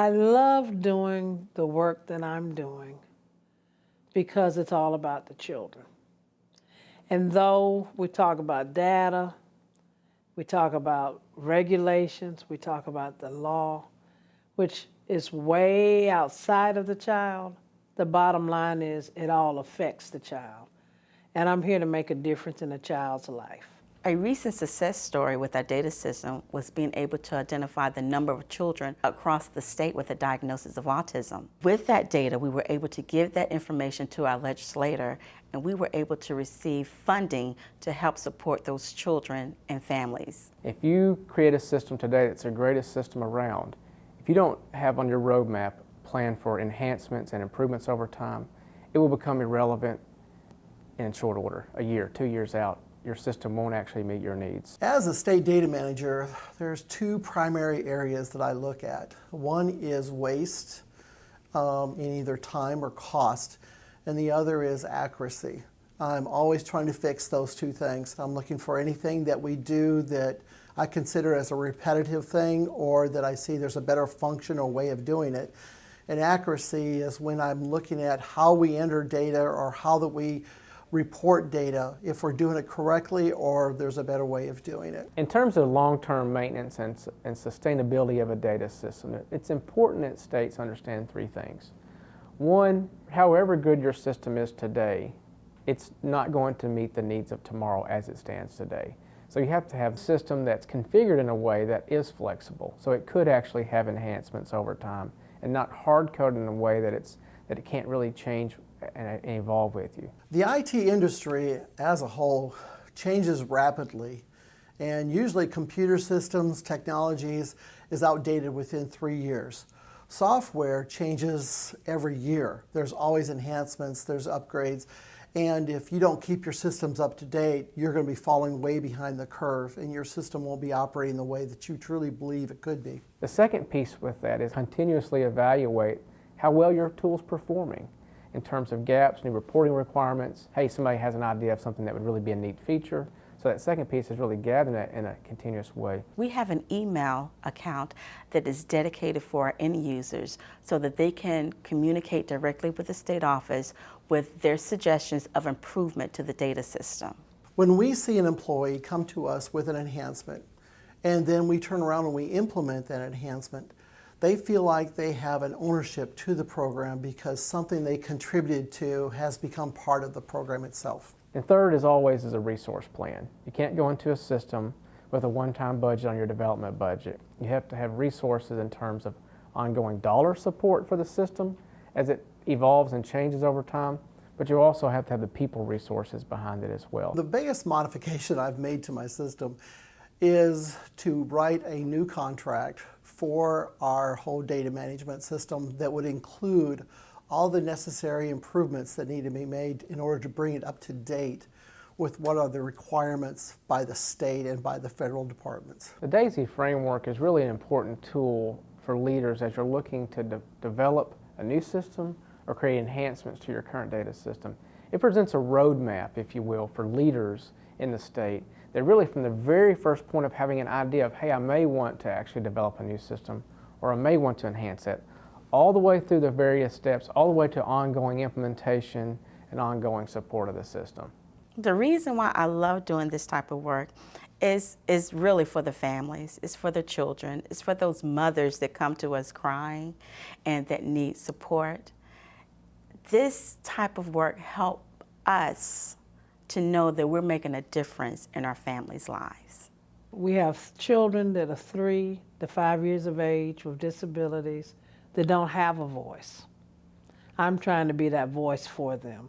I love doing the work that I'm doing because it's all about the children. And though we talk about data, we talk about regulations, we talk about the law, which is way outside of the child, the bottom line is it all affects the child. And I'm here to make a difference in a child's life. A recent success story with our data system was being able to identify the number of children across the state with a diagnosis of autism. With that data, we were able to give that information to our legislator, and we were able to receive funding to help support those children and families. If you create a system today that's the greatest system around, if you don't have on your roadmap a plan for enhancements and improvements over time, it will become irrelevant in short order, a year, 2 years out. Your system won't actually meet your needs. As a state data manager, there's two primary areas that I look at. One is waste in either time or cost, and the other is accuracy. I'm always trying to fix those two things. I'm looking for anything that we do that I consider as a repetitive thing or that I see there's a better function or way of doing it. And accuracy is when I'm looking at how we enter data or how that we report data, if we're doing it correctly or there's a better way of doing it. In terms of long-term maintenance and sustainability of a data system, it's important that states understand three things. One, however good your system is today, it's not going to meet the needs of tomorrow as it stands today. So you have to have a system that's configured in a way that is flexible, so it could actually have enhancements over time and not hard-coded in a way that it can't really change and evolve with you. The IT industry as a whole changes rapidly, and usually computer systems, technologies is outdated within 3 years. Software changes every year. There's always enhancements, there's upgrades, and if you don't keep your systems up to date, you're going to be falling way behind the curve, and your system won't be operating the way that you truly believe it could be. The second piece with that is continuously evaluate how well your tool's performing in terms of gaps, new reporting requirements. Hey, somebody has an idea of something that would really be a neat feature. So that second piece is really gathering that in a continuous way. We have an email account that is dedicated for our end users so that they can communicate directly with the state office with their suggestions of improvement to the data system. When we see an employee come to us with an enhancement, and then we turn around and we implement that enhancement, they feel like they have an ownership to the program because something they contributed to has become part of the program itself. And third, as always, is a resource plan. You can't go into a system with a one-time budget on your development budget. You have to have resources in terms of ongoing dollar support for the system as it evolves and changes over time, but you also have to have the people resources behind it as well. The biggest modification I've made to my system is to write a new contract for our whole data management system that would include all the necessary improvements that need to be made in order to bring it up to date with what are the requirements by the state and by the federal departments. The DAISY framework is really an important tool for leaders as you're looking to develop a new system or create enhancements to your current data system. It presents a roadmap, if you will, for leaders in the state that really from the very first point of having an idea of, hey, I may want to actually develop a new system or I may want to enhance it, all the way through the various steps, all the way to ongoing implementation and ongoing support of the system. The reason why I love doing this type of work is really for the families, it's for the children, it's for those mothers that come to us crying and that need support. This type of work helps us to know that we're making a difference in our families' lives. We have children that are 3 to 5 years of age with disabilities that don't have a voice. I'm trying to be that voice for them.